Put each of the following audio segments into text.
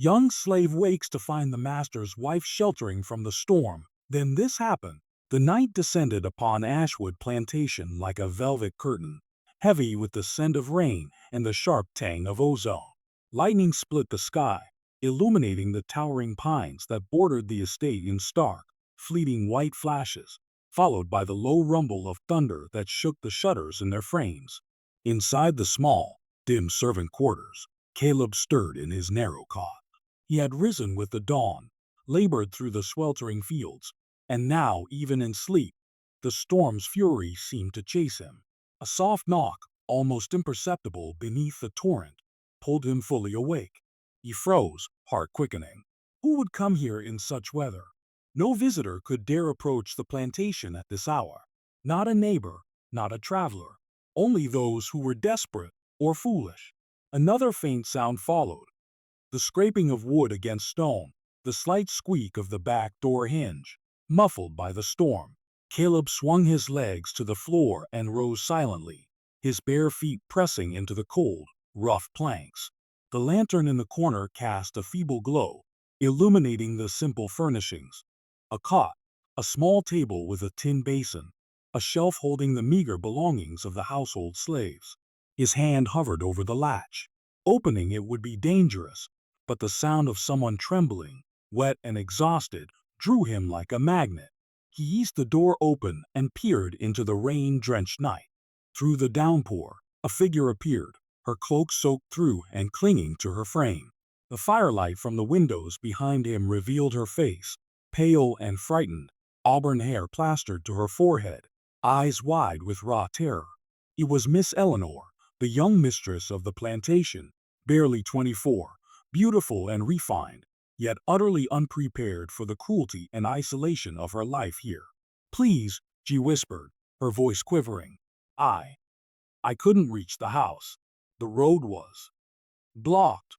Young slave wakes to find the master's wife sheltering from the storm. Then this happened. The night descended upon Ashwood Plantation like a velvet curtain, heavy with the scent of rain and the sharp tang of ozone. Lightning split the sky, illuminating the towering pines that bordered the estate in stark, fleeting white flashes, followed by the low rumble of thunder that shook the shutters in their frames. Inside the small, dim servant quarters, Caleb stirred in his narrow cot. He had risen with the dawn, labored through the sweltering fields, and now, even in sleep, the storm's fury seemed to chase him. A soft knock, almost imperceptible beneath the torrent, pulled him fully awake. He froze, heart quickening. Who would come here in such weather? No visitor could dare approach the plantation at this hour. Not a neighbor, not a traveler. Only those who were desperate or foolish. Another faint sound followed. The scraping of wood against stone, the slight squeak of the back door hinge, muffled by the storm. Caleb swung his legs to the floor and rose silently, his bare feet pressing into the cold, rough planks. The lantern in the corner cast a feeble glow, illuminating the simple furnishings. A cot, a small table with a tin basin, a shelf holding the meager belongings of the household slaves. His hand hovered over the latch. Opening it would be dangerous, but the sound of someone trembling, wet and exhausted, drew him like a magnet. He eased the door open and peered into the rain-drenched night. Through the downpour, a figure appeared, her cloak soaked through and clinging to her frame. The firelight from the windows behind him revealed her face, pale and frightened, auburn hair plastered to her forehead, eyes wide with raw terror. It was Miss Eleanor, the young mistress of the plantation, barely 24, beautiful and refined, yet utterly unprepared for the cruelty and isolation of her life here. "Please," she whispered, her voice quivering. I couldn't reach the house. The road was blocked."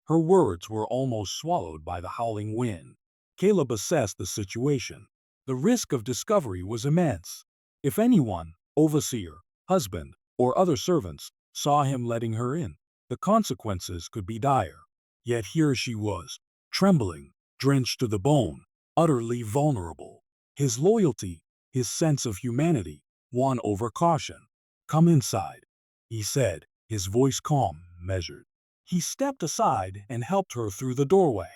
Her words were almost swallowed by the howling wind. Caleb assessed the situation. The risk of discovery was immense. If anyone, overseer, husband, or other servants, saw him letting her in, the consequences could be dire. Yet here she was, trembling, drenched to the bone, utterly vulnerable. His loyalty, his sense of humanity, won over caution. "Come inside," he said, his voice calm, measured. He stepped aside and helped her through the doorway.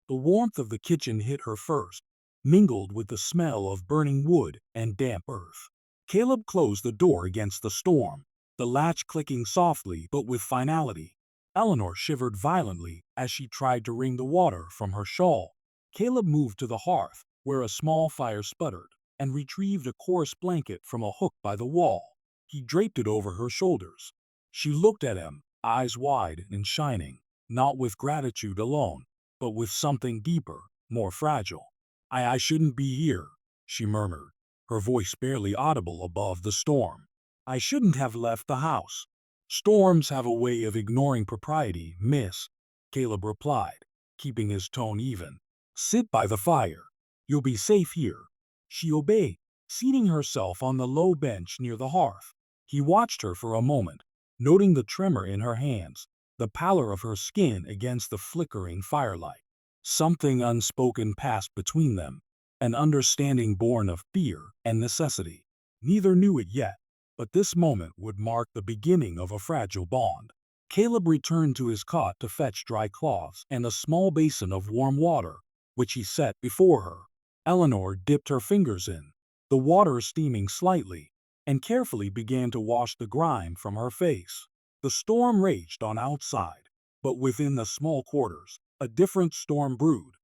The warmth of the kitchen hit her first, mingled with the smell of burning wood and damp earth. Caleb closed the door against the storm, the latch clicking softly but with finality. Eleanor shivered violently as she tried to wring the water from her shawl. Caleb moved to the hearth, where a small fire sputtered, and retrieved a coarse blanket from a hook by the wall. He draped it over her shoulders. She looked at him, eyes wide and shining, not with gratitude alone, but with something deeper, more fragile. I shouldn't be here," she murmured, her voice barely audible above the storm. "I shouldn't have left the house." "Storms have a way of ignoring propriety, miss," Caleb replied, keeping his tone even. "Sit by the fire. You'll be safe here." She obeyed, seating herself on the low bench near the hearth. He watched her for a moment, noting the tremor in her hands, the pallor of her skin against the flickering firelight. Something unspoken passed between them, an understanding born of fear and necessity. Neither knew it yet, but this moment would mark the beginning of a fragile bond. Caleb returned to his cot to fetch dry cloths and a small basin of warm water, which he set before her. Eleanor dipped her fingers in, the water steaming slightly, and carefully began to wash the grime from her face. The storm raged on outside, but within the small quarters, a different storm brewed.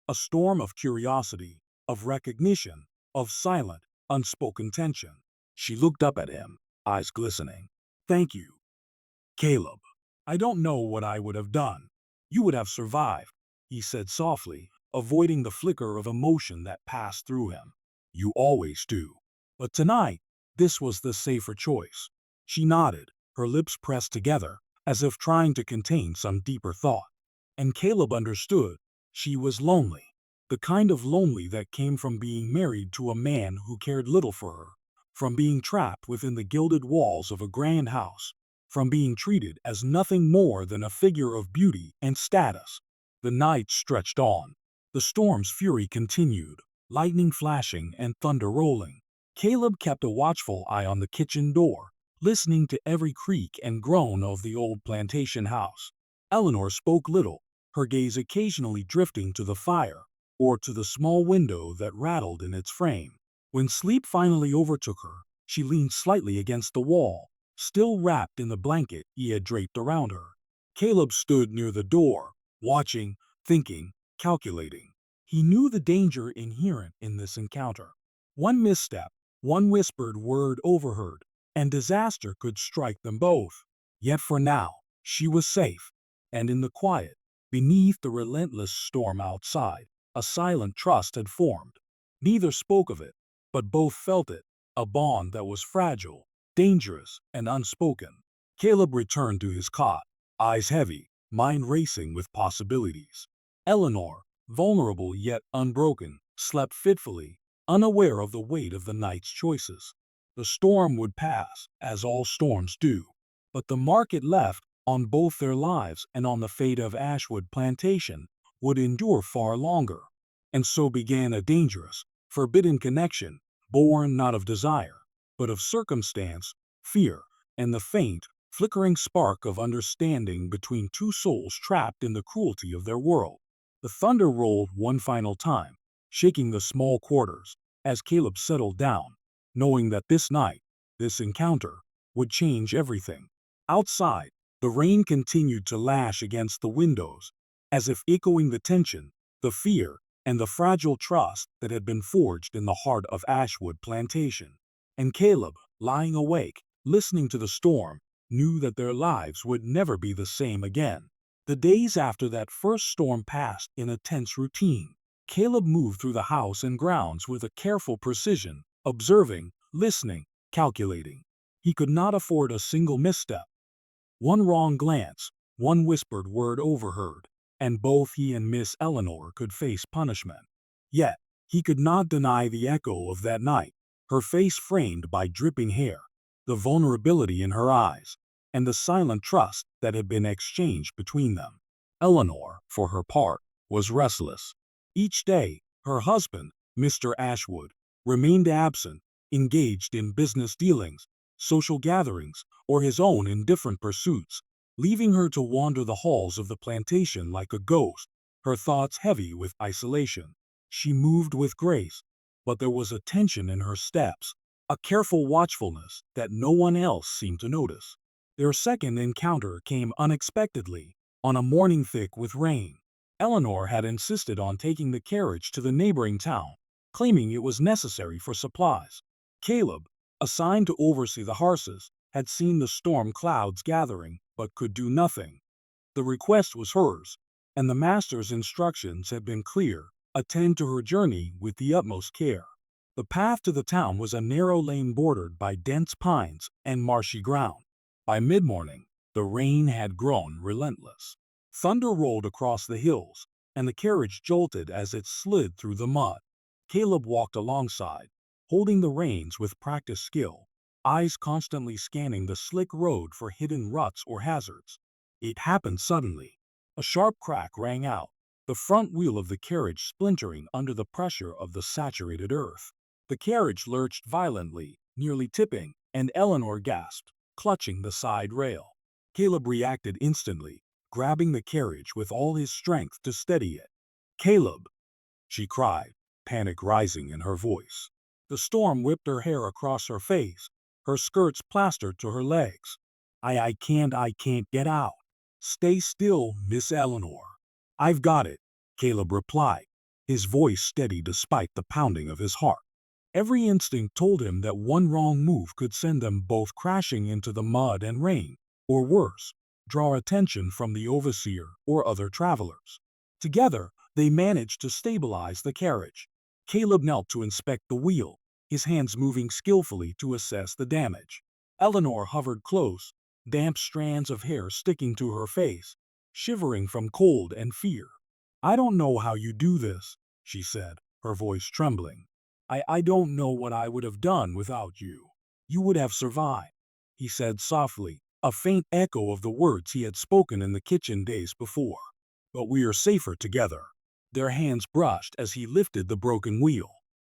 A storm of curiosity, of recognition, of silent, unspoken tension. She looked up at him, eyes glistening. "Thank you, Caleb. I don't know what I would have done. You would have survived," he said softly, avoiding the flicker of emotion that passed through him. "You always do. But tonight, this was the safer choice." She nodded, her lips pressed together, as if trying to contain some deeper thought. And Caleb understood. She was lonely. The kind of lonely that came from being married to a man who cared little for her, from being trapped within the gilded walls of a grand house, from being treated as nothing more than a figure of beauty and status. The night stretched on. The storm's fury continued, lightning flashing and thunder rolling. Caleb kept a watchful eye on the kitchen door, listening to every creak and groan of the old plantation house. Eleanor spoke little, her gaze occasionally drifting to the fire or to the small window that rattled in its frame. When sleep finally overtook her, she leaned slightly against the wall, still wrapped in the blanket he had draped around her. Caleb stood near the door, watching, thinking, calculating. He knew the danger inherent in this encounter. One misstep, one whispered word overheard, and disaster could strike them both. Yet for now, she was safe, and in the quiet, beneath the relentless storm outside, a silent trust had formed. Neither spoke of it, but both felt it, a bond that was fragile, dangerous, and unspoken. Caleb returned to his cot, eyes heavy, mind racing with possibilities. Eleanor, vulnerable yet unbroken, slept fitfully, unaware of the weight of the night's choices. The storm would pass, as all storms do, but the mark it left on both their lives and on the fate of Ashwood Plantation would endure far longer. And so began a dangerous, forbidden connection, born not of desire, but of circumstance, fear, and the faint, flickering spark of understanding between two souls trapped in the cruelty of their world. The thunder rolled one final time, shaking the small quarters, as Caleb settled down, knowing that this night, this encounter, would change everything. Outside, the rain continued to lash against the windows, as if echoing the tension, the fear, and the fragile trust that had been forged in the heart of Ashwood Plantation. And Caleb, lying awake, listening to the storm, knew that their lives would never be the same again. The days after that first storm passed in a tense routine. Caleb moved through the house and grounds with a careful precision, observing, listening, calculating. He could not afford a single misstep. One wrong glance, one whispered word overheard, and both he and Miss Eleanor could face punishment. Yet, he could not deny the echo of that night, her face framed by dripping hair, the vulnerability in her eyes, and the silent trust that had been exchanged between them. Eleanor, for her part, was restless. Each day, her husband, Mr. Ashwood, remained absent, engaged in business dealings, social gatherings, or his own indifferent pursuits, leaving her to wander the halls of the plantation like a ghost, her thoughts heavy with isolation. She moved with grace, but there was a tension in her steps, a careful watchfulness that no one else seemed to notice. Their second encounter came unexpectedly, on a morning thick with rain. Eleanor had insisted on taking the carriage to the neighboring town, claiming it was necessary for supplies. Caleb, assigned to oversee the horses, had seen the storm clouds gathering, but could do nothing. The request was hers, and the master's instructions had been clear: attend to her journey with the utmost care. The path to the town was a narrow lane bordered by dense pines and marshy ground. By mid-morning, the rain had grown relentless. Thunder rolled across the hills, and the carriage jolted as it slid through the mud. Caleb walked alongside, holding the reins with practiced skill, eyes constantly scanning the slick road for hidden ruts or hazards. It happened suddenly. A sharp crack rang out, the front wheel of the carriage splintering under the pressure of the saturated earth. The carriage lurched violently, nearly tipping, and Eleanor gasped, clutching the side rail. Caleb reacted instantly, grabbing the carriage with all his strength to steady it. "Caleb!" she cried, panic rising in her voice. The storm whipped her hair across her face, her skirts plastered to her legs. I can't get out." "Stay still, Miss Eleanor." "I've got it," Caleb replied, his voice steady despite the pounding of his heart. Every instinct told him that one wrong move could send them both crashing into the mud and rain, or worse, draw attention from the overseer or other travelers. Together, they managed to stabilize the carriage. Caleb knelt to inspect the wheel, his hands moving skillfully to assess the damage. Eleanor hovered close, damp strands of hair sticking to her face, shivering from cold and fear. "I don't know how you do this," she said, her voice trembling. I don't know what I would have done without you." "You would have survived," he said softly, a faint echo of the words he had spoken in the kitchen days before. but we are safer together." Their hands brushed as he lifted the broken wheel.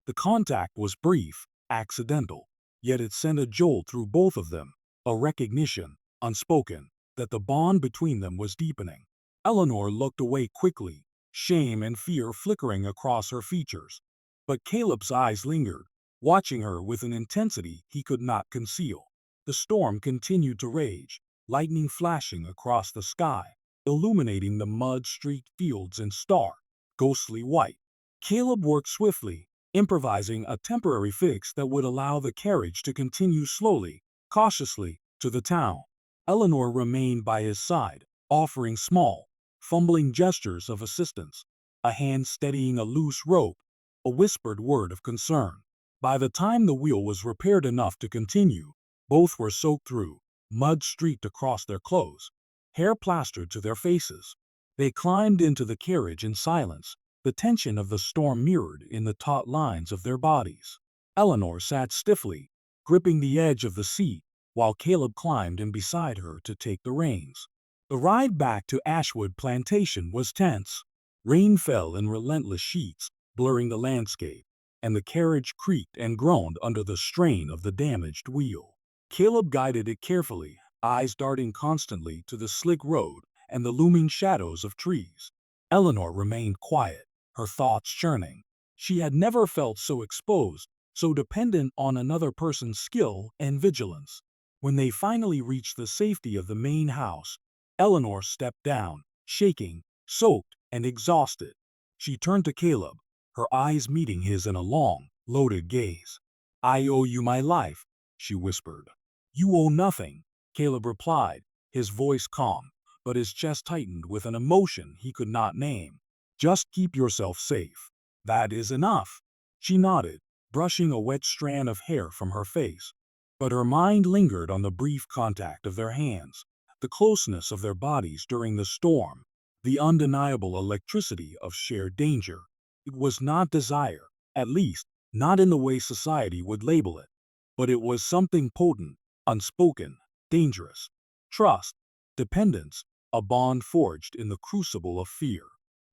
The contact was brief, accidental, yet it sent a jolt through both of them, a recognition, unspoken, that the bond between them was deepening. Eleanor looked away quickly, shame and fear flickering across her features. But Caleb's eyes lingered, watching her with an intensity he could not conceal. The storm continued to rage, lightning flashing across the sky, illuminating the mud-streaked fields in stark, ghostly white. Caleb worked swiftly, improvising a temporary fix that would allow the carriage to continue slowly, cautiously, to the town. Eleanor remained by his side, offering small, fumbling gestures of assistance, a hand steadying a loose rope, a whispered word of concern. By the time the wheel was repaired enough to continue, both were soaked through, mud streaked across their clothes, hair plastered to their faces. They climbed into the carriage in silence, the tension of the storm mirrored in the taut lines of their bodies. Eleanor sat stiffly, gripping the edge of the seat, while Caleb climbed in beside her to take the reins. The ride back to Ashwood Plantation was tense. Rain fell in relentless sheets, blurring the landscape, and the carriage creaked and groaned under the strain of the damaged wheel. Caleb guided it carefully, eyes darting constantly to the slick road and the looming shadows of trees. Eleanor remained quiet, her thoughts churning. She had never felt so exposed, so dependent on another person's skill and vigilance. When they finally reached the safety of the main house, Eleanor stepped down, shaking, soaked, and exhausted. She turned to Caleb, her eyes meeting his in a long, loaded gaze. "I owe you my life," she whispered. "You owe nothing," Caleb replied, his voice calm, but his chest tightened with an emotion he could not name. "Just keep yourself safe. That is enough." She nodded, brushing a wet strand of hair from her face. But her mind lingered on the brief contact of their hands, the closeness of their bodies during the storm, the undeniable electricity of shared danger. It was not desire, at least, not in the way society would label it, but it was something potent, unspoken, dangerous. Trust, dependence, a bond forged in the crucible of fear.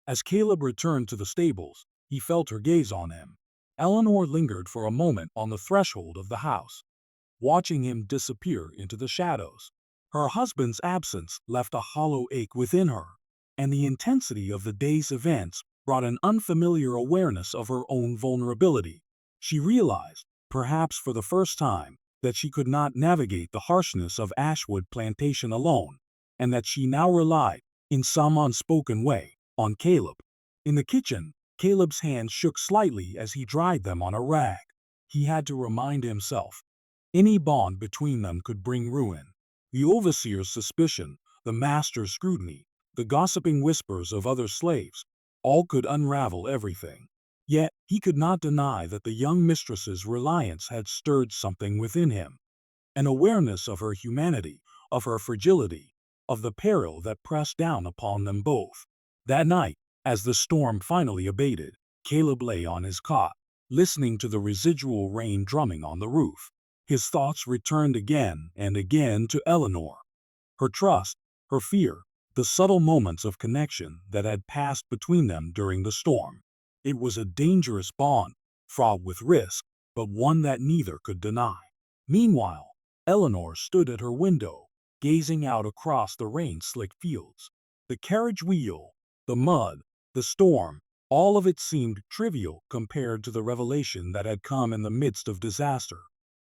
As Caleb returned to the stables, he felt her gaze on him. Eleanor lingered for a moment on the threshold of the house, watching him disappear into the shadows. Her husband's absence left a hollow ache within her, and the intensity of the day's events brought an unfamiliar awareness of her own vulnerability. She realized, perhaps for the first time, that she could not navigate the harshness of Ashwood Plantation alone, and that she now relied, in some unspoken way, on Caleb. In the kitchen, Caleb's hands shook slightly as he dried them on a rag. He had to remind himself. Any bond between them could bring ruin. The overseer's suspicion, the master's scrutiny, the gossiping whispers of other slaves, all could unravel everything. Yet he could not deny that the young mistress's reliance had stirred something within him. An awareness of her humanity, of her fragility, of the peril that pressed down upon them both. That night, as the storm finally abated, Caleb lay on his cot, listening to the residual rain drumming on the roof. His thoughts returned again and again to Eleanor. Her trust, her fear, the subtle moments of connection that had passed between them during the storm. It was a dangerous bond, fraught with risk, but one that neither could deny. Meanwhile, Eleanor stood at her window, gazing out across the rain-slicked fields. The carriage wheel, the mud, the storm, all of it seemed trivial compared to the revelation that had come in the midst of disaster.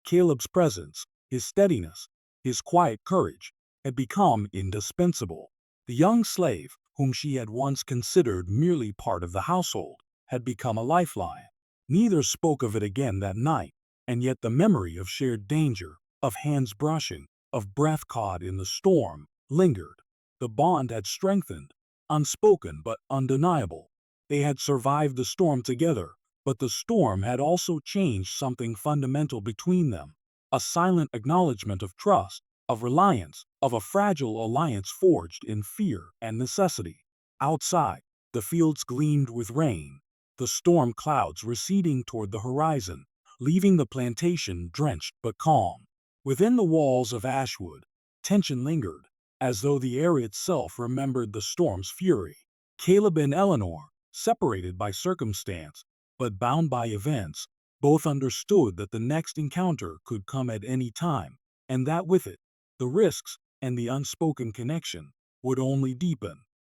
Caleb's presence, his steadiness, his quiet courage, had become indispensable. The young slave, whom she had once considered merely part of the household, had become a lifeline. Neither spoke of it again that night, and yet the memory of shared danger, of hands brushing, of breath caught in the storm, lingered. The bond had strengthened, unspoken but undeniable. They had survived the storm together, but the storm had also changed something fundamental between them, a silent acknowledgement of trust, of reliance, of a fragile alliance forged in fear and necessity. Outside, the fields gleamed with rain, the storm clouds receding toward the horizon, leaving the plantation drenched but calm. Within the walls of Ashwood, tension lingered, as though the air itself remembered the storm's fury. Caleb and Eleanor, separated by circumstance, but bound by events, both understood that the next encounter could come at any time, and that with it, the risks and the unspoken connection would only deepen.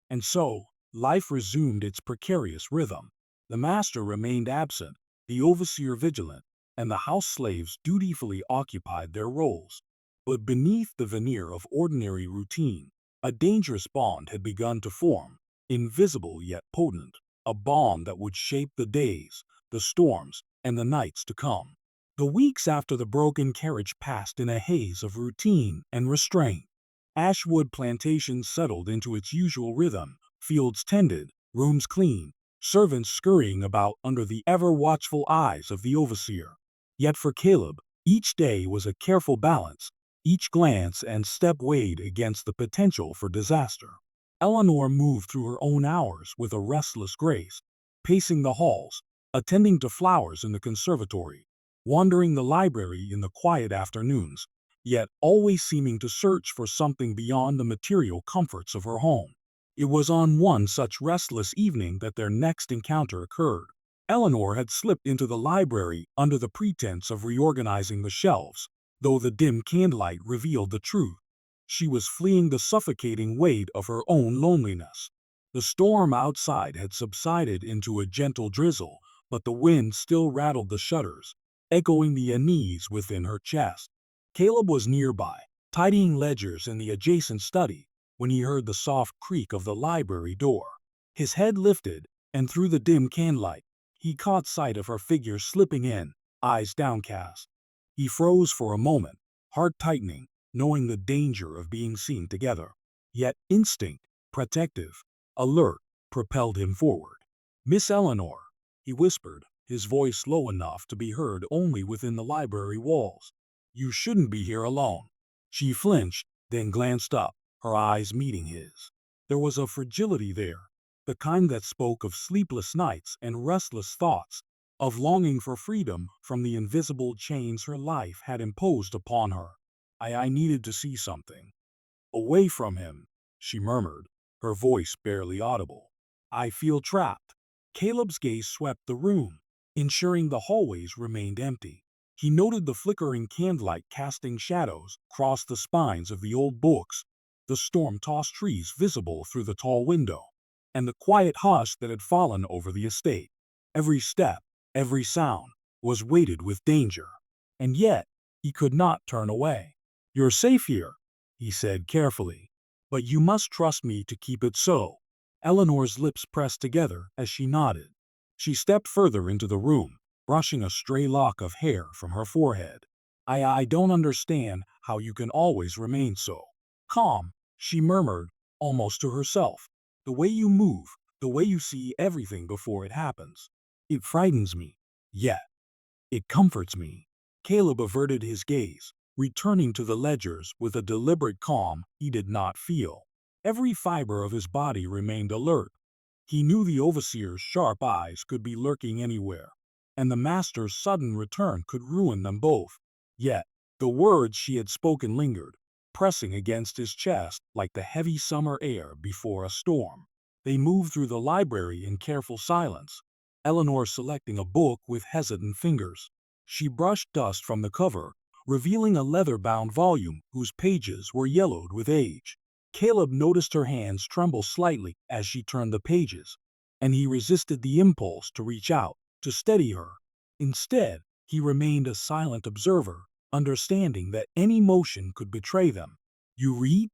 And so, life resumed its precarious rhythm. The master remained absent, the overseer vigilant, and the house slaves dutifully occupied their roles. But beneath the veneer of ordinary routine, a dangerous bond had begun to form, invisible yet potent, a bond that would shape the days, the storms, and the nights to come. The weeks after the broken carriage passed in a haze of routine and restraint. Ashwood Plantation settled into its usual rhythm, fields tended, rooms clean, servants scurrying about under the ever-watchful eyes of the overseer. Yet for Caleb, each day was a careful balance, each glance and step weighed against the potential for disaster. Eleanor moved through her own hours with a restless grace, pacing the halls, attending to flowers in the conservatory, wandering the library in the quiet afternoons, yet always seeming to search for something beyond the material comforts of her home. It was on one such restless evening that their next encounter occurred. Eleanor had slipped into the library under the pretense of reorganizing the shelves, though the dim candlelight revealed the truth. She was fleeing the suffocating weight of her own loneliness. The storm outside had subsided into a gentle drizzle, but the wind still rattled the shutters, echoing the unease within her chest. Caleb was nearby, tidying ledgers in the adjacent study, when he heard the soft creak of the library door. His head lifted, and through the dim candlelight, he caught sight of her figure slipping in, eyes downcast. He froze for a moment, heart tightening, knowing the danger of being seen together. Yet instinct, protective, alert, propelled him forward. "Miss Eleanor," he whispered, his voice low enough to be heard only within the library walls. "You shouldn't be here alone." She flinched, then glanced up, her eyes meeting his. There was a fragility there, the kind that spoke of sleepless nights and restless thoughts, of longing for freedom from the invisible chains her life had imposed upon her. I needed to see something. "Away from him," she murmured, her voice barely audible. "I feel trapped." Caleb's gaze swept the room, ensuring the hallways remained empty. He noted the flickering candlelight casting shadows across the spines of the old books, the storm-tossed trees visible through the tall window, and the quiet hush that had fallen over the estate. Every step, every sound, was weighted with danger. And yet, he could not turn away. "You're safe here," he said carefully, "but you must trust me to keep it so." Eleanor's lips pressed together as she nodded. She stepped further into the room, brushing a stray lock of hair from her forehead. I don't understand how you can always remain so calm," she murmured, almost to herself. "The way you move, the way you see everything before it happens. It frightens me, yet it comforts me." Caleb averted his gaze, returning to the ledgers with a deliberate calm he did not feel. Every fiber of his body remained alert. He knew the overseer's sharp eyes could be lurking anywhere, and the master's sudden return could ruin them both. Yet, the words she had spoken lingered, pressing against his chest like the heavy summer air before a storm. They moved through the library in careful silence, Eleanor selecting a book with hesitant fingers. She brushed dust from the cover, revealing a leather-bound volume whose pages were yellowed with age. Caleb noticed her hands tremble slightly as she turned the pages, and he resisted the impulse to reach out, to steady her. Instead, he remained a silent observer, understanding that any motion could betray them. "You read?"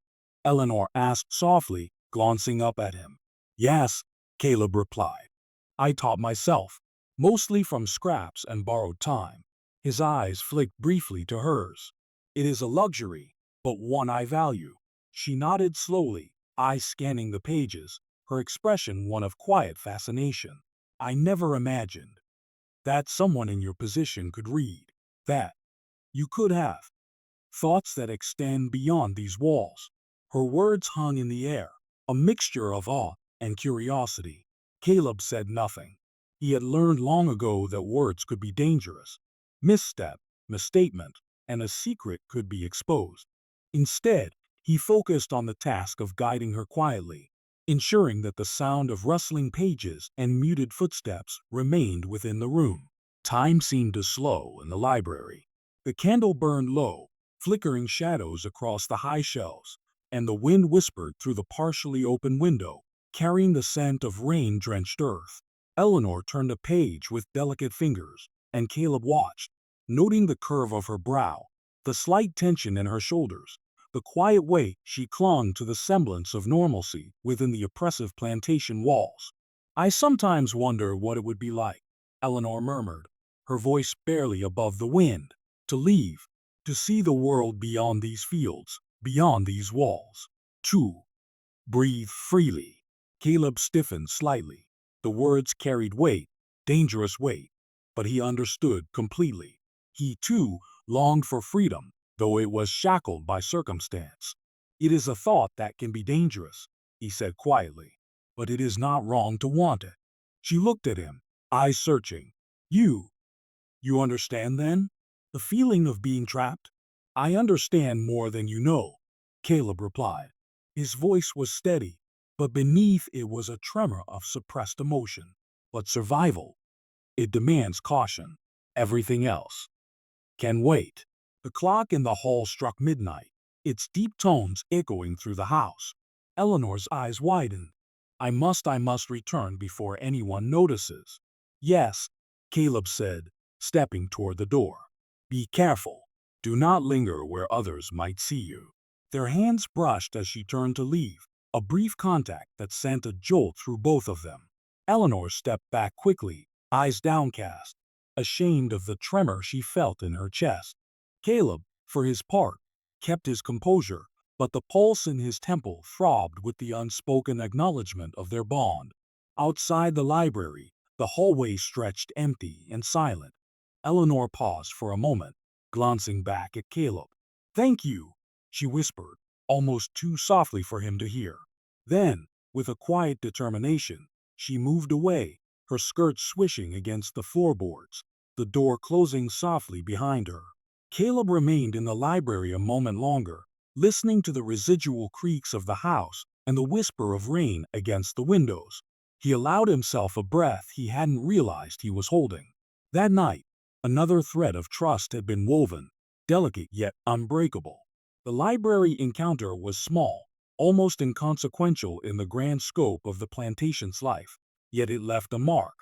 Eleanor asked softly, glancing up at him. "Yes," Caleb replied. "I taught myself, mostly from scraps and borrowed time." His eyes flicked briefly to hers. "It is a luxury, but one I value." She nodded slowly, eyes scanning the pages, her expression one of quiet fascination. "I never imagined that someone in your position could read. That you could have thoughts that extend beyond these walls." Her words hung in the air, a mixture of awe and curiosity. Caleb said nothing. He had learned long ago that words could be dangerous. Misstep, misstatement, and a secret could be exposed. Instead, he focused on the task of guiding her quietly, ensuring that the sound of rustling pages and muted footsteps remained within the room. Time seemed to slow in the library. The candle burned low, flickering shadows across the high shelves, and the wind whispered through the partially open window, carrying the scent of rain-drenched earth. Eleanor turned a page with delicate fingers, and Caleb watched, noting the curve of her brow, the slight tension in her shoulders, the quiet way she clung to the semblance of normalcy within the oppressive plantation walls. "I sometimes wonder what it would be like," Eleanor murmured, her voice barely above the wind, "to leave, to see the world beyond these fields, beyond these walls. To breathe freely." Caleb stiffened slightly. The words carried weight, dangerous weight, but he understood completely. He, too, longed for freedom, though it was shackled by circumstance. "It is a thought that can be dangerous," he said quietly, "but it is not wrong to want it." She looked at him, eyes searching. You understand then? The feeling of being trapped?" "I understand more than you know," Caleb replied. His voice was steady, but beneath it was a tremor of suppressed emotion. "But survival, it demands caution. Everything else can wait." The clock in the hall struck midnight, its deep tones echoing through the house. Eleanor's eyes widened. I must return before anyone notices." "Yes," Caleb said, stepping toward the door. "Be careful. Do not linger where others might see you." Their hands brushed as she turned to leave, a brief contact that sent a jolt through both of them. Eleanor stepped back quickly, eyes downcast, ashamed of the tremor she felt in her chest. Caleb, for his part, kept his composure, but the pulse in his temple throbbed with the unspoken acknowledgement of their bond. Outside the library, the hallway stretched empty and silent. Eleanor paused for a moment, glancing back at Caleb. "Thank you," she whispered, almost too softly for him to hear. Then, with a quiet determination, she moved away, her skirt swishing against the floorboards, the door closing softly behind her. Caleb remained in the library a moment longer, listening to the residual creaks of the house and the whisper of rain against the windows. He allowed himself a breath he hadn't realized he was holding. That night, another thread of trust had been woven, delicate yet unbreakable. The library encounter was small, almost inconsequential in the grand scope of the plantation's life, yet it left a mark.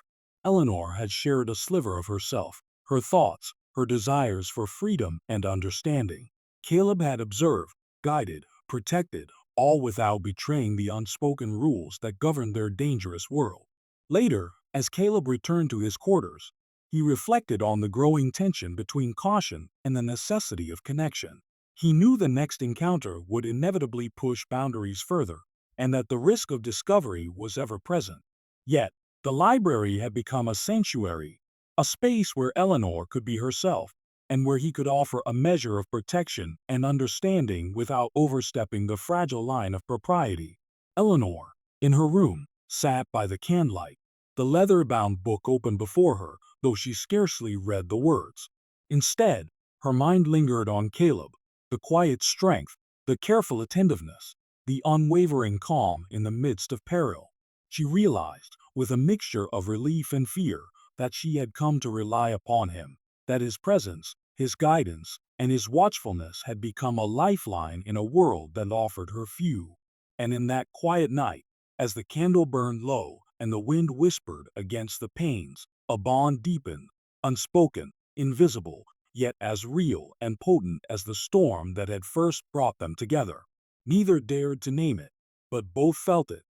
Eleanor had shared a sliver of herself, her thoughts, her desires for freedom and understanding. Caleb had observed, guided, protected, all without betraying the unspoken rules that governed their dangerous world. Later, as Caleb returned to his quarters, he reflected on the growing tension between caution and the necessity of connection. He knew the next encounter would inevitably push boundaries further, and that the risk of discovery was ever present. Yet, the library had become a sanctuary, a space where Eleanor could be herself, and where he could offer a measure of protection and understanding without overstepping the fragile line of propriety. Eleanor, in her room, sat by the candlelight, the leather-bound book open before her, though she scarcely read the words. Instead, her mind lingered on Caleb, the quiet strength, the careful attentiveness, the unwavering calm in the midst of peril. She realized, with a mixture of relief and fear, that she had come to rely upon him, that his presence, his guidance, and his watchfulness had become a lifeline in a world that offered her few. And in that quiet night, as the candle burned low and the wind whispered against the panes, a bond deepened, unspoken, invisible, yet as real and potent as the storm that had first brought them together. Neither dared to name it, but both felt it.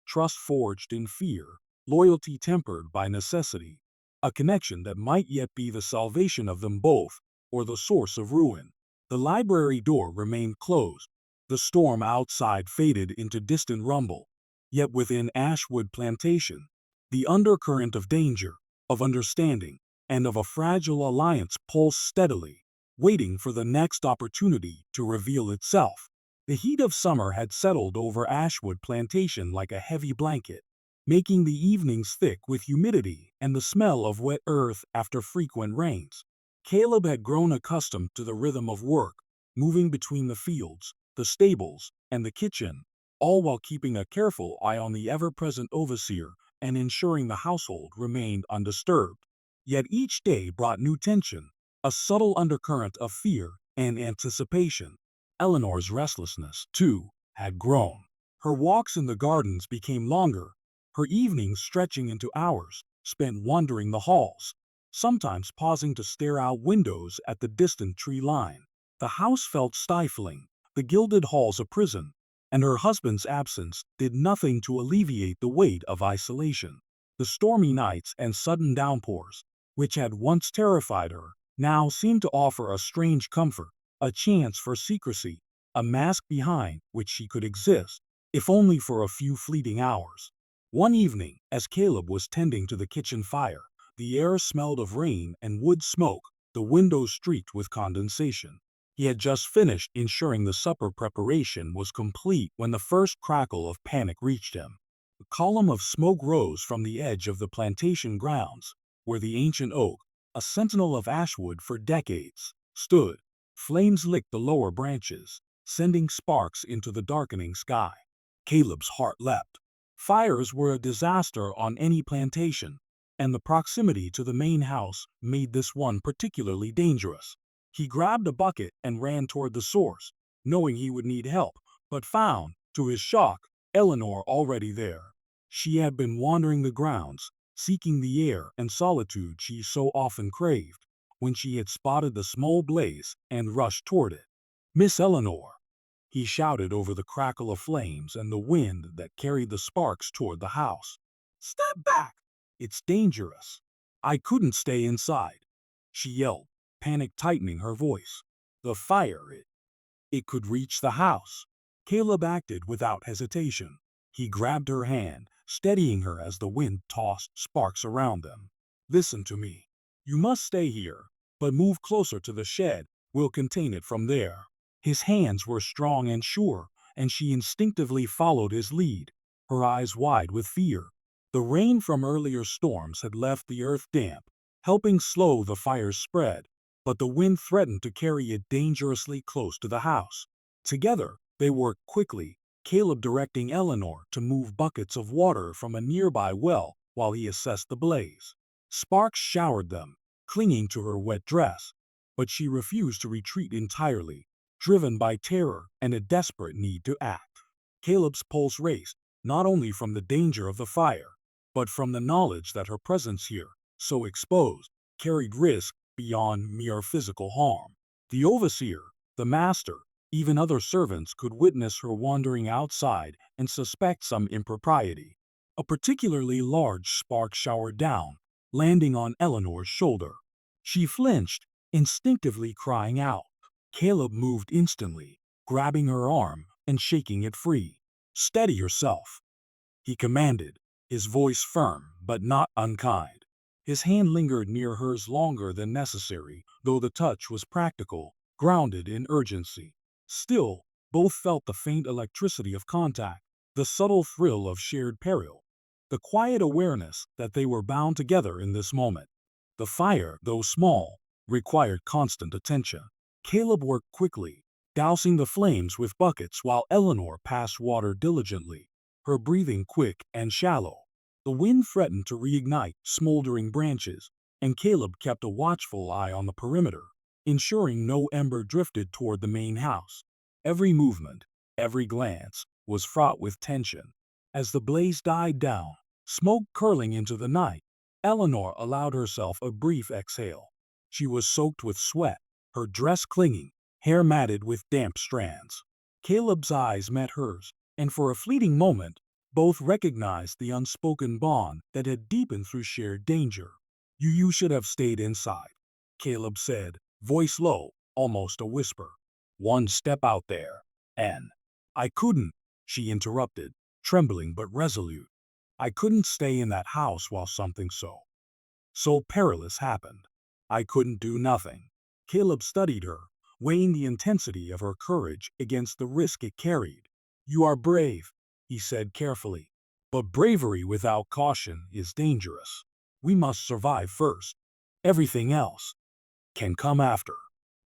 Trust forged in fear, loyalty tempered by necessity, a connection that might yet be the salvation of them both, or the source of ruin. The library door remained closed. The storm outside faded into distant rumble. Yet within Ashwood Plantation, the undercurrent of danger, of understanding, and of a fragile alliance pulsed steadily, waiting for the next opportunity to reveal itself. The heat of summer had settled over Ashwood Plantation like a heavy blanket, making the evenings thick with humidity and the smell of wet earth after frequent rains. Caleb had grown accustomed to the rhythm of work, moving between the fields, the stables, and the kitchen, all while keeping a careful eye on the ever-present overseer and ensuring the household remained undisturbed. Yet each day brought new tension, a subtle undercurrent of fear and anticipation. Eleanor's restlessness, too, had grown. Her walks in the gardens became longer, her evenings stretching into hours spent wandering the halls, sometimes pausing to stare out windows at the distant tree line. The house felt stifling, the gilded halls a prison, and her husband's absence did nothing to alleviate the weight of isolation. The stormy nights and sudden downpours, which had once terrified her, now seemed to offer a strange comfort, a chance for secrecy, a mask behind which she could exist, if only for a few fleeting hours. One evening, as Caleb was tending to the kitchen fire, the air smelled of rain and wood smoke, the windows streaked with condensation. He had just finished ensuring the supper preparation was complete when the first crackle of panic reached him. A column of smoke rose from the edge of the plantation grounds, where the ancient oak, a sentinel of ashwood for decades, stood. Flames licked the lower branches, sending sparks into the darkening sky. Caleb's heart leapt. Fires were a disaster on any plantation, and the proximity to the main house made this one particularly dangerous. He grabbed a bucket and ran toward the source, knowing he would need help, but found, to his shock, Eleanor already there. She had been wandering the grounds, seeking the air and solitude she so often craved, when she had spotted the small blaze and rushed toward it. "Miss Eleanor!" he shouted over the crackle of flames and the wind that carried the sparks toward the house. "Step back! It's dangerous." "I couldn't stay inside," she yelled, panic tightening her voice. "The fire, it could reach the house." Caleb acted without hesitation. He grabbed her hand, steadying her as the wind tossed sparks around them. "Listen to me. You must stay here, but move closer to the shed. We'll contain it from there." His hands were strong and sure, and she instinctively followed his lead, her eyes wide with fear. The rain from earlier storms had left the earth damp, helping slow the fire's spread, but the wind threatened to carry it dangerously close to the house. Together, they worked quickly, Caleb directing Eleanor to move buckets of water from a nearby well while he assessed the blaze. Sparks showered them, clinging to her wet dress, but she refused to retreat entirely, driven by terror and a desperate need to act. Caleb's pulse raced, not only from the danger of the fire, but from the knowledge that her presence here, so exposed, carried risk beyond mere physical harm. The overseer, the master, even other servants could witness her wandering outside and suspect some impropriety. A particularly large spark showered down, landing on Eleanor's shoulder. She flinched, instinctively crying out. Caleb moved instantly, grabbing her arm and shaking it free. "Steady yourself," he commanded, his voice firm but not unkind. His hand lingered near hers longer than necessary, though the touch was practical, grounded in urgency. Still, both felt the faint electricity of contact, the subtle thrill of shared peril, the quiet awareness that they were bound together in this moment. The fire, though small, required constant attention. Caleb worked quickly, dousing the flames with buckets while Eleanor passed water diligently, her breathing quick and shallow. The wind threatened to reignite smoldering branches, and Caleb kept a watchful eye on the perimeter, ensuring no ember drifted toward the main house. Every movement, every glance, was fraught with tension. As the blaze died down, smoke curling into the night, Eleanor allowed herself a brief exhale. She was soaked with sweat, her dress clinging, hair matted with damp strands. Caleb's eyes met hers, and for a fleeting moment, both recognized the unspoken bond that had deepened through shared danger. You should have stayed inside," Caleb said, voice low, almost a whisper. "One step out there, and—" "I couldn't," she interrupted, trembling but resolute. "I couldn't stay in that house while something so perilous happened. I couldn't do nothing." Caleb studied her, weighing the intensity of her courage against the risk it carried. "You are brave," he said carefully, "but bravery without caution is dangerous. We must survive first. Everything else can come after."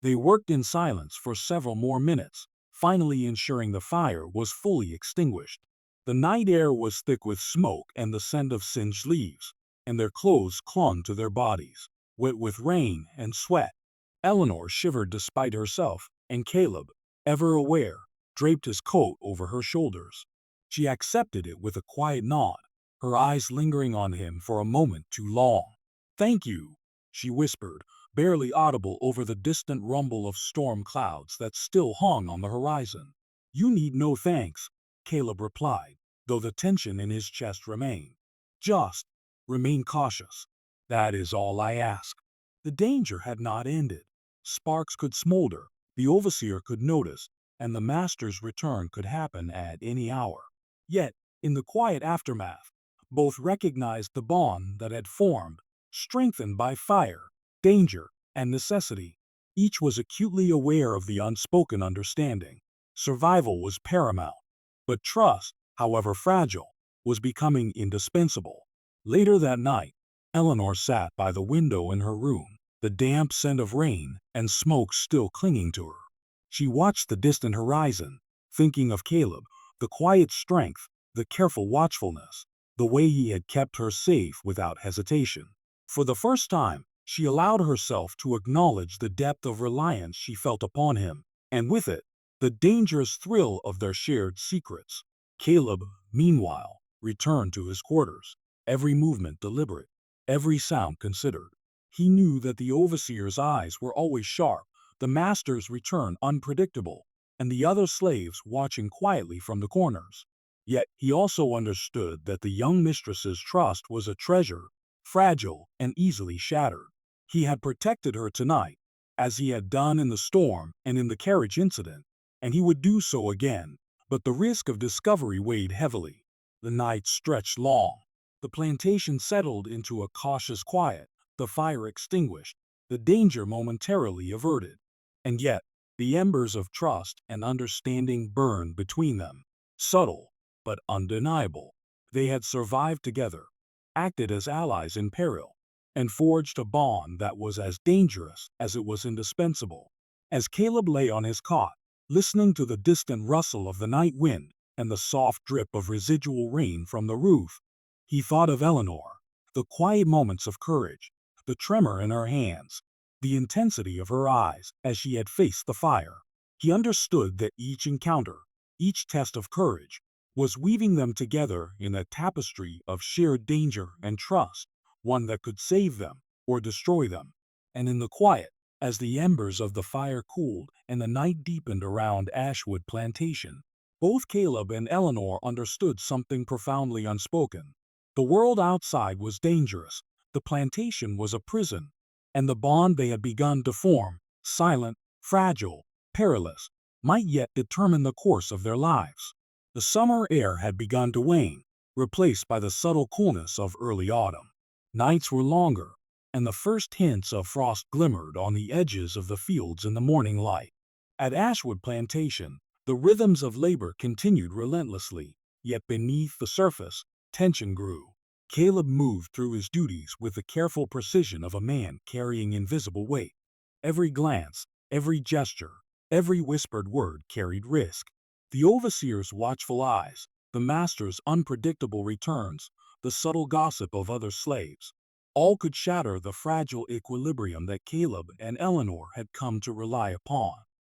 They worked in silence for several more minutes, finally ensuring the fire was fully extinguished. The night air was thick with smoke and the scent of singed leaves, and their clothes clung to their bodies, wet with rain and sweat. Eleanor shivered despite herself, and Caleb, ever aware, draped his coat over her shoulders. She accepted it with a quiet nod, her eyes lingering on him for a moment too long. "Thank you," she whispered, barely audible over the distant rumble of storm clouds that still hung on the horizon. "You need no thanks," Caleb replied, though the tension in his chest remained. "Just remain cautious. That is all I ask." The danger had not ended. Sparks could smolder, the overseer could notice, and the master's return could happen at any hour. Yet, in the quiet aftermath, both recognized the bond that had formed, strengthened by fire, danger, and necessity. Each was acutely aware of the unspoken understanding. Survival was paramount, but trust, however fragile, was becoming indispensable. Later that night, Eleanor sat by the window in her room, the damp scent of rain and smoke still clinging to her. She watched the distant horizon, thinking of Caleb, the quiet strength, the careful watchfulness, the way he had kept her safe without hesitation. For the first time, she allowed herself to acknowledge the depth of reliance she felt upon him, and with it, the dangerous thrill of their shared secrets. Caleb, meanwhile, returned to his quarters, every movement deliberate, every sound considered. He knew that the overseer's eyes were always sharp, the master's return unpredictable, and the other slaves watching quietly from the corners. Yet he also understood that the young mistress's trust was a treasure, fragile and easily shattered. He had protected her tonight, as he had done in the storm and in the carriage incident, and he would do so again, but the risk of discovery weighed heavily. The night stretched long. The plantation settled into a cautious quiet, the fire extinguished, the danger momentarily averted. And yet, the embers of trust and understanding burned between them, subtle but undeniable. They had survived together, acted as allies in peril, and forged a bond that was as dangerous as it was indispensable. As Caleb lay on his cot, listening to the distant rustle of the night wind and the soft drip of residual rain from the roof, he thought of Eleanor, the quiet moments of courage, the tremor in her hands, the intensity of her eyes as she had faced the fire. He understood that each encounter, each test of courage, was weaving them together in a tapestry of shared danger and trust, one that could save them or destroy them. And in the quiet, as the embers of the fire cooled and the night deepened around Ashwood Plantation, both Caleb and Eleanor understood something profoundly unspoken. The world outside was dangerous, the plantation was a prison, and the bond they had begun to form, silent, fragile, perilous, might yet determine the course of their lives. The summer air had begun to wane, replaced by the subtle coolness of early autumn. Nights were longer, and the first hints of frost glimmered on the edges of the fields in the morning light. At Ashwood Plantation, the rhythms of labor continued relentlessly, yet beneath the surface, tension grew. Caleb moved through his duties with the careful precision of a man carrying invisible weight. Every glance, every gesture, every whispered word carried risk. The overseer's watchful eyes, the master's unpredictable returns, the subtle gossip of other slaves, all could shatter the fragile equilibrium that Caleb and Eleanor had come to rely upon.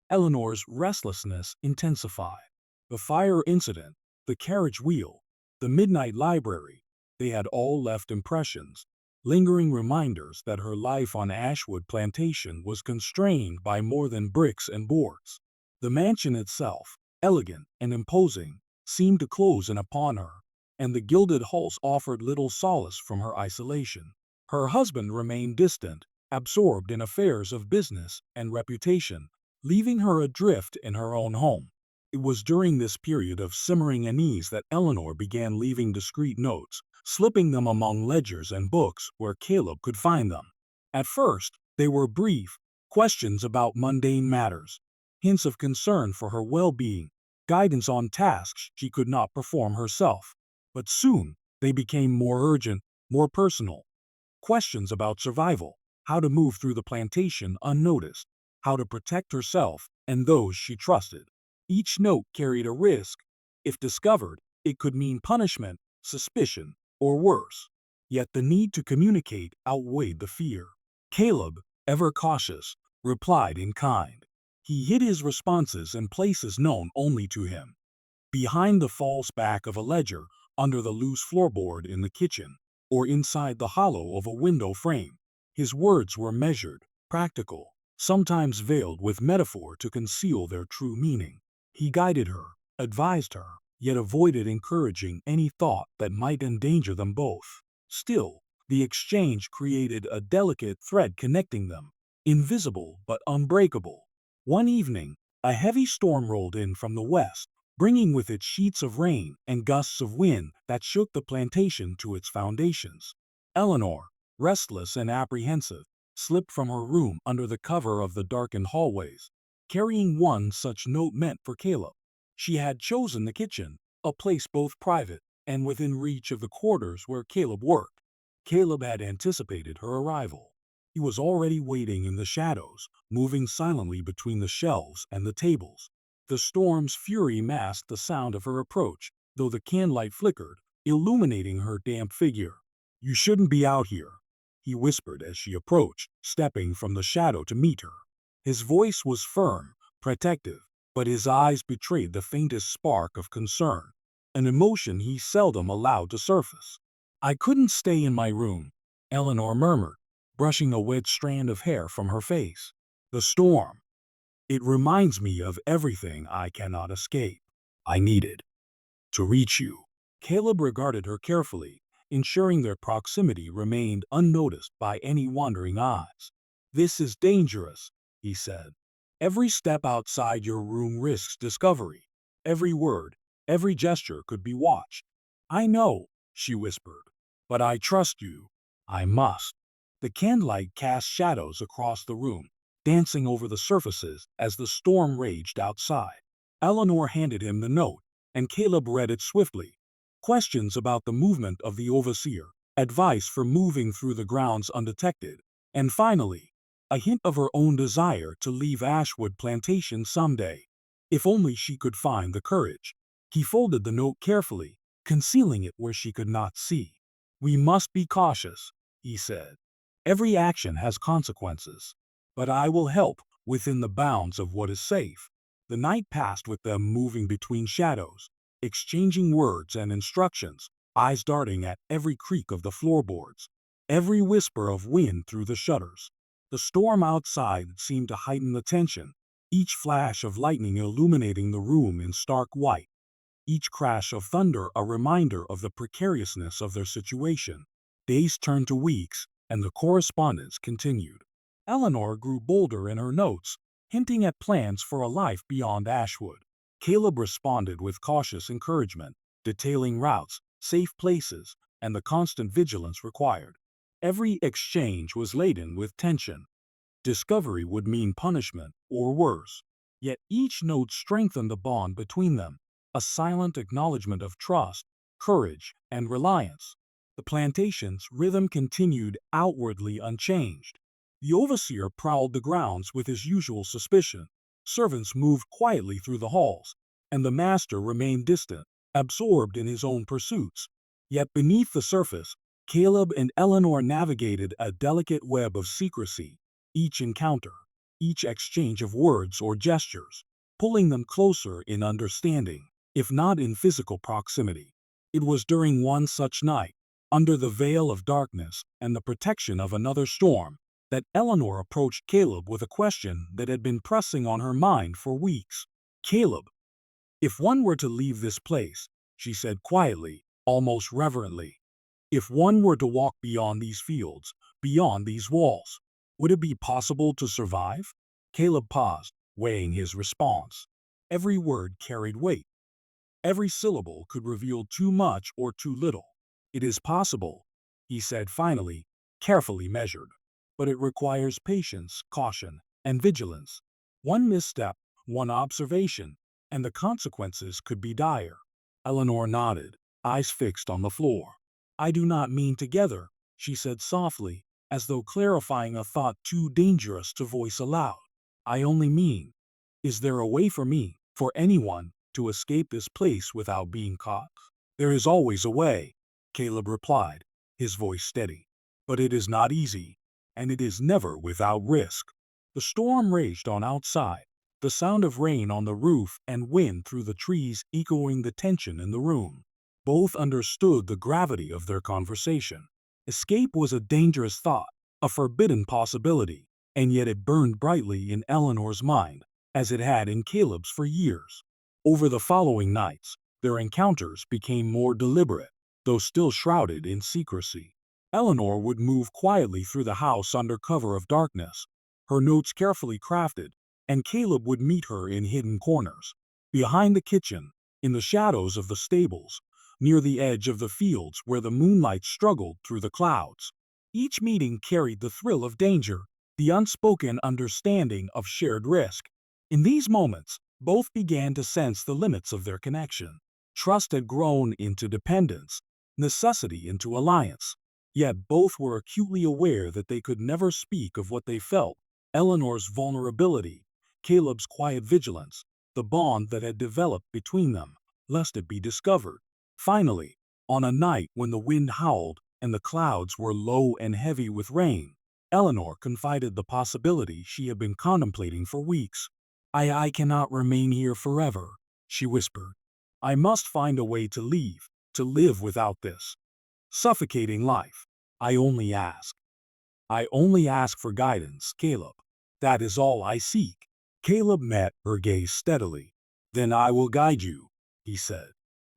Eleanor's restlessness intensified. The fire incident, the carriage wheel, the midnight library, they had all left impressions, lingering reminders that her life on Ashwood Plantation was constrained by more than bricks and boards. The mansion itself, elegant and imposing, seemed to close in upon her, and the gilded halls offered little solace from her isolation. Her husband remained distant, absorbed in affairs of business and reputation, leaving her adrift in her own home. It was during this period of simmering unease that Eleanor began leaving discreet notes, slipping them among ledgers and books where Caleb could find them. At first, they were brief, questions about mundane matters, hints of concern for her well-being, guidance on tasks she could not perform herself. But soon, they became more urgent, more personal. Questions about survival, how to move through the plantation unnoticed, how to protect herself and those she trusted. Each note carried a risk. If discovered, it could mean punishment, suspicion, or worse. Yet the need to communicate outweighed the fear. Caleb, ever cautious, replied in kind. He hid his responses in places known only to him. Behind the false back of a ledger, under the loose floorboard in the kitchen, or inside the hollow of a window frame. His words were measured, practical, sometimes veiled with metaphor to conceal their true meaning. He guided her, advised her, yet avoided encouraging any thought that might endanger them both. Still, the exchange created a delicate thread connecting them, invisible but unbreakable. One evening, a heavy storm rolled in from the west, bringing with it sheets of rain and gusts of wind that shook the plantation to its foundations. Eleanor, restless and apprehensive, slipped from her room under the cover of the darkened hallways, carrying one such note meant for Caleb. She had chosen the kitchen, a place both private and within reach of the quarters where Caleb worked. Caleb had anticipated her arrival. He was already waiting in the shadows, moving silently between the shelves and the tables. The storm's fury masked the sound of her approach, though the candlelight flickered, illuminating her damp figure. "You shouldn't be out here," he whispered as she approached, stepping from the shadow to meet her. His voice was firm, protective, but his eyes betrayed the faintest spark of concern, an emotion he seldom allowed to surface. "I couldn't stay in my room," Eleanor murmured, brushing a wet strand of hair from her face. "The storm. It reminds me of everything I cannot escape. I needed to reach you." Caleb regarded her carefully, ensuring their proximity remained unnoticed by any wandering eyes. "This is dangerous," he said. "Every step outside your room risks discovery. Every word, every gesture could be watched." "I know," she whispered, "but I trust you. I must." The candlelight cast shadows across the room, dancing over the surfaces as the storm raged outside. Eleanor handed him the note, and Caleb read it swiftly. Questions about the movement of the overseer, advice for moving through the grounds undetected, and finally, a hint of her own desire to leave Ashwood Plantation someday. If only she could find the courage. He folded the note carefully, concealing it where she could not see. "We must be cautious," he said. "Every action has consequences. But I will help within the bounds of what is safe." The night passed with them moving between shadows, exchanging words and instructions, eyes darting at every creak of the floorboards, every whisper of wind through the shutters. The storm outside seemed to heighten the tension, each flash of lightning illuminating the room in stark white, each crash of thunder a reminder of the precariousness of their situation. Days turned to weeks, and the correspondence continued. Eleanor grew bolder in her notes, hinting at plans for a life beyond Ashwood. Caleb responded with cautious encouragement, detailing routes, safe places, and the constant vigilance required. Every exchange was laden with tension. Discovery would mean punishment or worse. Yet each note strengthened the bond between them, a silent acknowledgement of trust, courage, and reliance. The plantation's rhythm continued outwardly unchanged. The overseer prowled the grounds with his usual suspicion. Servants moved quietly through the halls, and the master remained distant, absorbed in his own pursuits. Yet beneath the surface, Caleb and Eleanor navigated a delicate web of secrecy, each encounter, each exchange of words or gestures, pulling them closer in understanding, if not in physical proximity. It was during one such night, under the veil of darkness and the protection of another storm, that Eleanor approached Caleb with a question that had been pressing on her mind for weeks. "Caleb, if one were to leave this place," she said quietly, almost reverently, "if one were to walk beyond these fields, beyond these walls, would it be possible to survive?" Caleb paused, weighing his response. Every word carried weight. Every syllable could reveal too much or too little. "It is possible," he said finally, carefully measured. "But it requires patience, caution, and vigilance. One misstep, one observation, and the consequences could be dire." Eleanor nodded, eyes fixed on the floor. "I do not mean together," she said softly, as though clarifying a thought too dangerous to voice aloud. "I only mean, is there a way for me for anyone to escape this place without being caught. There is always a way, Caleb replied, his voice steady. But it is not easy, and it is never without risk. The storm raged on outside, the sound of rain on the roof and wind through the trees echoing the tension in the room. Both understood the gravity of their conversation. Escape was a dangerous thought, a forbidden possibility, and yet it burned brightly in Eleanor's mind, as it had in Caleb's for years. Over the following nights, their encounters became more deliberate, though still shrouded in secrecy. Eleanor would move quietly through the house under cover of darkness, her notes carefully crafted, and Caleb would meet her in hidden corners, behind the kitchen, in the shadows of the stables, near the edge of the fields where the moonlight struggled through the clouds. Each meeting carried the thrill of danger, the unspoken understanding of shared risk. In these moments, both began to sense the limits of their connection. Trust had grown into dependence, necessity into alliance. Yet both were acutely aware that they could never speak of what they felt. Eleanor's vulnerability, Caleb's quiet vigilance, the bond that had developed between them, lest it be discovered. Finally, on a night when the wind howled and the clouds were low and heavy with rain, Eleanor confided the possibility she had been contemplating for weeks. I cannot remain here forever," she whispered. "I must find a way to leave, to live without this suffocating life. I only ask. I only ask for guidance, Caleb. That is all I seek." Caleb met her gaze steadily. "Then I will guide you," he said.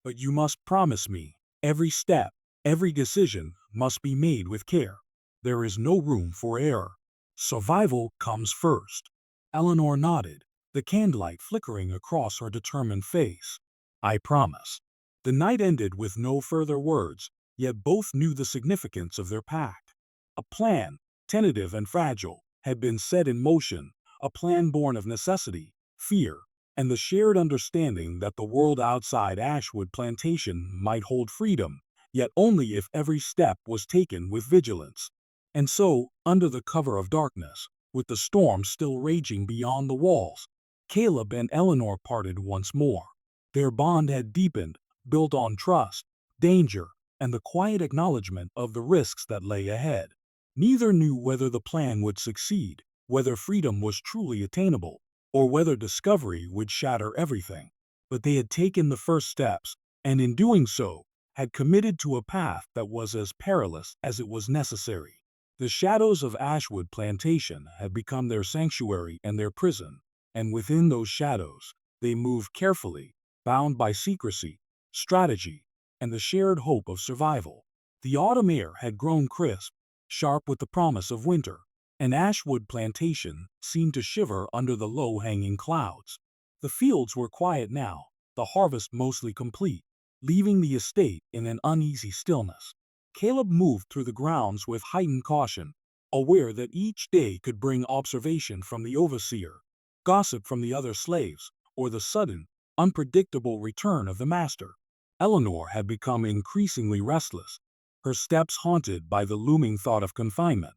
"But you must promise me, every step, every decision must be made with care. There is no room for error. Survival comes first." Eleanor nodded, the candlelight flickering across her determined face. "I promise." The night ended with no further words, yet both knew the significance of their pact. A plan, tentative and fragile, had been set in motion, a plan born of necessity, fear, and the shared understanding that the world outside Ashwood Plantation might hold freedom, yet only if every step was taken with vigilance. And so, under the cover of darkness, with the storm still raging beyond the walls, Caleb and Eleanor parted once more. Their bond had deepened, built on trust, danger, and the quiet acknowledgement of the risks that lay ahead. Neither knew whether the plan would succeed, whether freedom was truly attainable, or whether discovery would shatter everything. But they had taken the first steps, and in doing so, had committed to a path that was as perilous as it was necessary. The shadows of Ashwood Plantation had become their sanctuary and their prison, and within those shadows, they moved carefully, bound by secrecy, strategy, and the shared hope of survival. The autumn air had grown crisp, sharp with the promise of winter, and Ashwood Plantation seemed to shiver under the low-hanging clouds. The fields were quiet now, the harvest mostly complete, leaving the estate in an uneasy stillness. Caleb moved through the grounds with heightened caution, aware that each day could bring observation from the overseer, gossip from the other slaves, or the sudden, unpredictable return of the master. Eleanor had become increasingly restless, her steps haunted by the looming thought of confinement,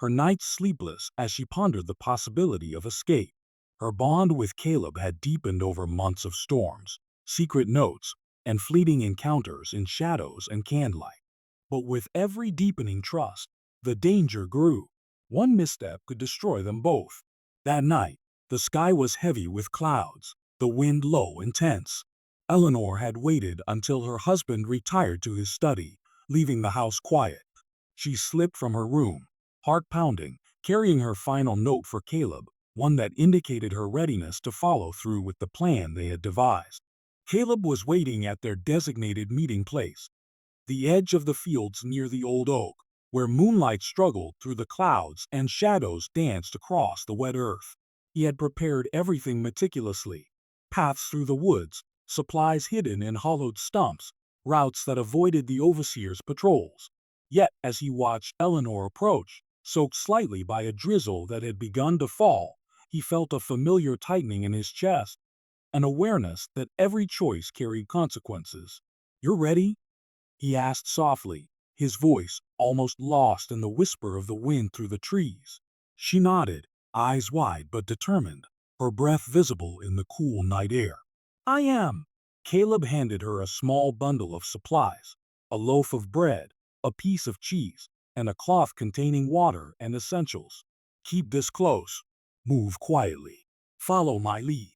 her nights sleepless as she pondered the possibility of escape. Her bond with Caleb had deepened over months of storms, secret notes, and fleeting encounters in shadows and candlelight. But with every deepening trust, the danger grew. One misstep could destroy them both. That night, the sky was heavy with clouds, the wind low and tense. Eleanor had waited until her husband retired to his study, leaving the house quiet. She slipped from her room, heart pounding, carrying her final note for Caleb, one that indicated her readiness to follow through with the plan they had devised. Caleb was waiting at their designated meeting place, the edge of the fields near the old oak, where moonlight struggled through the clouds and shadows danced across the wet earth. He had prepared everything meticulously: paths through the woods, supplies hidden in hollowed stumps, routes that avoided the overseer's patrols. Yet as he watched Eleanor approach, soaked slightly by a drizzle that had begun to fall, he felt a familiar tightening in his chest, an awareness that every choice carried consequences. "You're ready?" he asked softly, his voice almost lost in the whisper of the wind through the trees. She nodded, eyes wide but determined. her breath visible in the cool night air. I am. Caleb handed her a small bundle of supplies, a loaf of bread, a piece of cheese, and a cloth containing water and essentials. Keep this close. Move quietly. Follow my lead.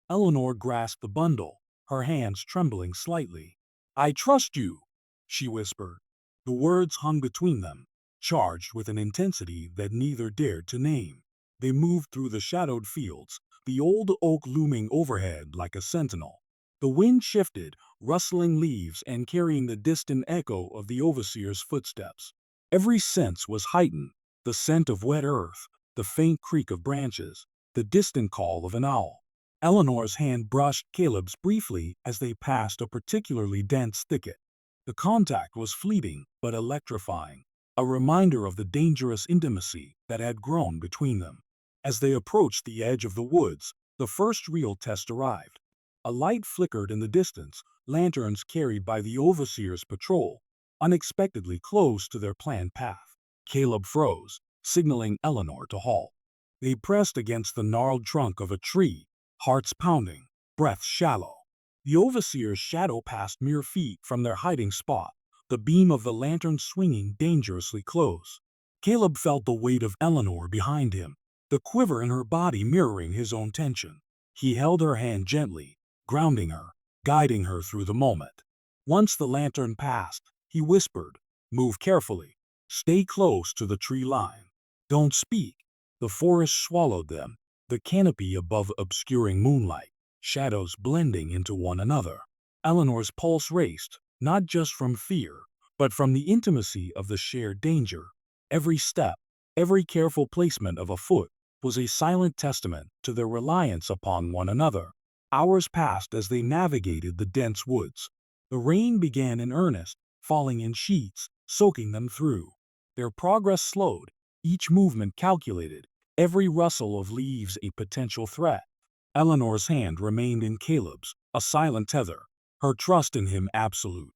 Eleanor grasped the bundle, her hands trembling slightly. I trust you, she whispered. The words hung between them, charged with an intensity that neither dared to name. They moved through the shadowed fields, the old oak looming overhead like a sentinel. The wind shifted, rustling leaves and carrying the distant echo of the overseer's footsteps. Every sense was heightened, the scent of wet earth, the faint creak of branches, the distant call of an owl. Eleanor's hand brushed Caleb's briefly as they passed a particularly dense thicket. The contact was fleeting but electrifying, a reminder of the dangerous intimacy that had grown between them. As they approached the edge of the woods, the first real test arrived. A light flickered in the distance, lanterns carried by the overseer's patrol, unexpectedly close to their planned path. Caleb froze, signaling Eleanor to halt. They pressed against the gnarled trunk of a tree, hearts pounding, breaths shallow. The overseer's shadow passed mere feet from their hiding spot, the beam of the lantern swinging dangerously close. Caleb felt the weight of Eleanor behind him, the quiver in her body mirroring his own tension. He held her hand gently, grounding her, guiding her through the moment. Once the lantern passed, he whispered, Move carefully. Stay close to the tree line. Don't speak. The forest swallowed them, the canopy above obscuring moonlight, shadows blending into one another. Eleanor's pulse raced, not just from fear, but from the intimacy of the shared danger. Every step, every careful placement of a foot was a silent testament to their reliance upon one another. Hours passed as they navigated the dense woods. The rain began in earnest, falling in sheets, soaking them through. Their progress slowed, each movement calculated, every rustle of leaves a potential threat. Eleanor's hand remained in Caleb's, a silent tether, her trust in him absolute.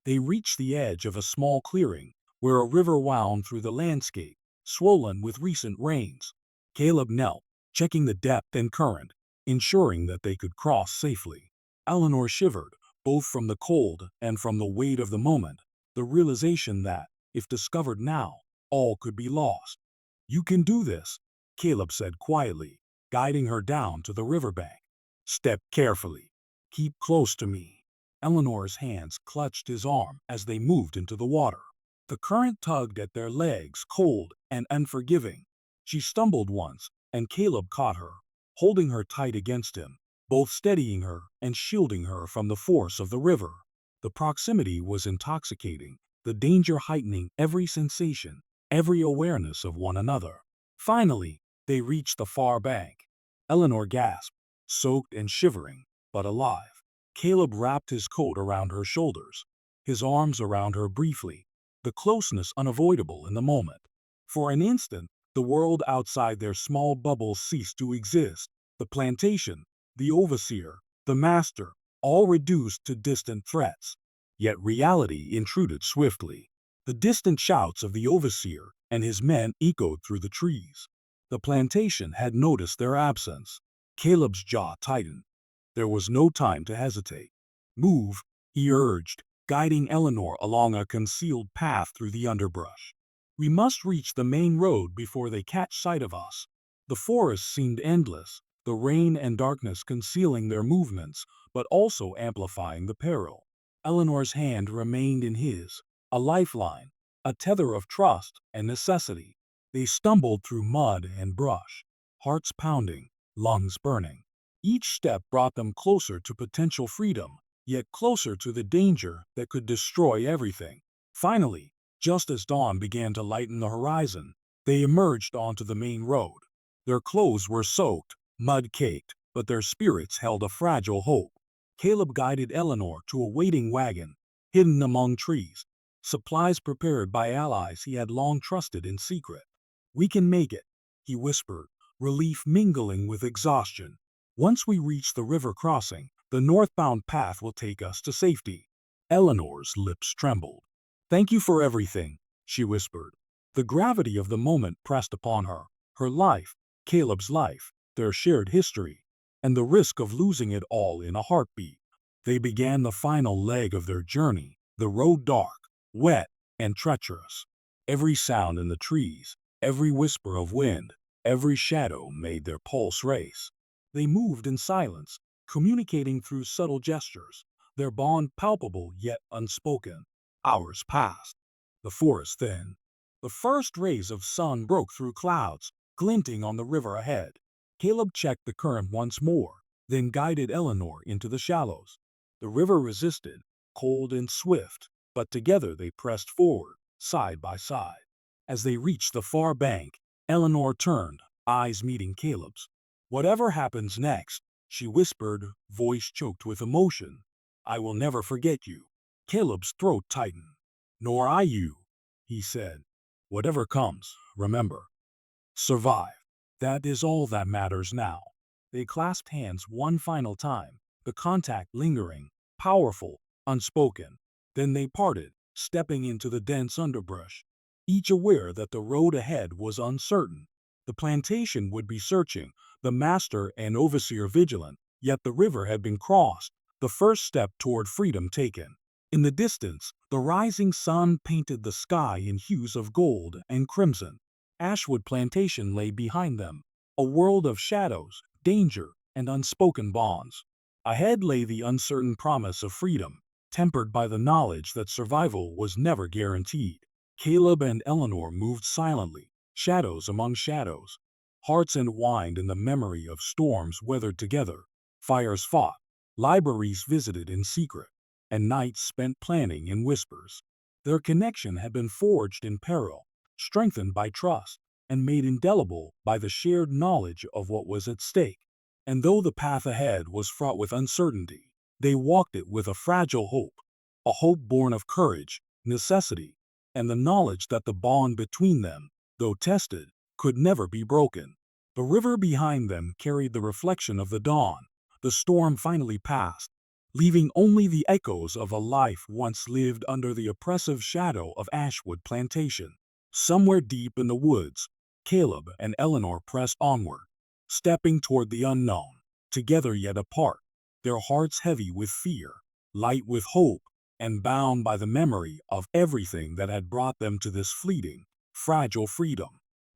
They reached the edge of a small clearing, where a river wound through the landscape, swollen with recent rains. Caleb knelt, checking the depth and current, ensuring that they could cross safely. Eleanor shivered, both from the cold and from the weight of the moment, the realization that, if discovered now, all could be lost. You can do this, Caleb said quietly, guiding her down to the riverbank. Step carefully. Keep close to me. Eleanor's hands clutched his arm as they moved into the water. The current tugged at their legs, cold and unforgiving. She stumbled once, and Caleb caught her, holding her tight against him, both steadying her and shielding her from the force of the river. The proximity was intoxicating, the danger heightening every sensation, every awareness of one another. Finally, they reached the far bank. Eleanor gasped, soaked and shivering, but alive. Caleb wrapped his coat around her shoulders, his arms around her briefly, the closeness unavoidable in the moment. For an instant, the world outside their small bubble ceased to exist. The plantation, the overseer, the master, all reduced to distant threats. Yet reality intruded swiftly. The distant shouts of the overseer and his men echoed through the trees. The plantation had noticed their absence. Caleb's jaw tightened. There was no time to hesitate. Move, he urged, guiding Eleanor along a concealed path through the underbrush. We must reach the main road before they catch sight of us. The forest seemed endless, the rain and darkness concealing their movements, but also amplifying the peril. Eleanor's hand remained in his, a lifeline, a tether of trust and necessity. They stumbled through mud and brush, hearts pounding, lungs burning. Each step brought them closer to potential freedom, yet closer to the danger that could destroy everything. Finally, just as dawn began to lighten the horizon, they emerged onto the main road. Their clothes were soaked, mud-caked, but their spirits held a fragile hope. Caleb guided Eleanor to a waiting wagon, hidden among trees, supplies prepared by allies he had long trusted in secret. We can make it, he whispered, relief mingling with exhaustion. Once we reach the river crossing, the northbound path will take us to safety. Eleanor's lips trembled. Thank you for everything, she whispered. The gravity of the moment pressed upon her, her life, Caleb's life, their shared history, and the risk of losing it all in a heartbeat. They began the final leg of their journey, the road dark, wet, and treacherous. Every sound in the trees, every whisper of wind, every shadow made their pulse race. They moved in silence, communicating through subtle gestures, their bond palpable yet unspoken. Hours passed. The forest thinned. The first rays of sun broke through clouds, glinting on the river ahead. Caleb checked the current once more, then guided Eleanor into the shallows. The river resisted, cold and swift, but together they pressed forward, side by side. As they reached the far bank, Eleanor turned, eyes meeting Caleb's. "Whatever happens next," she whispered, voice choked with emotion, "I will never forget you." Caleb's throat tightened. "Nor I you," he said. "Whatever comes, remember, survive. That is all that matters now." They clasped hands one final time, the contact lingering, powerful, unspoken. Then they parted, stepping into the dense underbrush, each aware that the road ahead was uncertain. The plantation would be searching, the master and overseer vigilant, yet the river had been crossed, the first step toward freedom taken. In the distance, the rising sun painted the sky in hues of gold and crimson. Ashwood Plantation lay behind them, a world of shadows, danger, and unspoken bonds. Ahead lay the uncertain promise of freedom, tempered by the knowledge that survival was never guaranteed. Caleb and Eleanor moved silently, shadows among shadows, hearts entwined in the memory of storms weathered together, fires fought, libraries visited in secret, and nights spent planning in whispers. Their connection had been forged in peril, strengthened by trust, and made indelible by the shared knowledge of what was at stake. And though the path ahead was fraught with uncertainty, they walked it with a fragile hope, a hope born of courage, necessity, and the knowledge that the bond between them, though tested, could never be broken. The river behind them carried the reflection of the dawn. The storm finally passed, leaving only the echoes of a life once lived under the oppressive shadow of Ashwood Plantation. Somewhere deep in the woods, Caleb and Eleanor pressed onward, stepping toward the unknown, together yet apart, their hearts heavy with fear, light with hope, and bound by the memory of everything that had brought them to this fleeting, fragile freedom.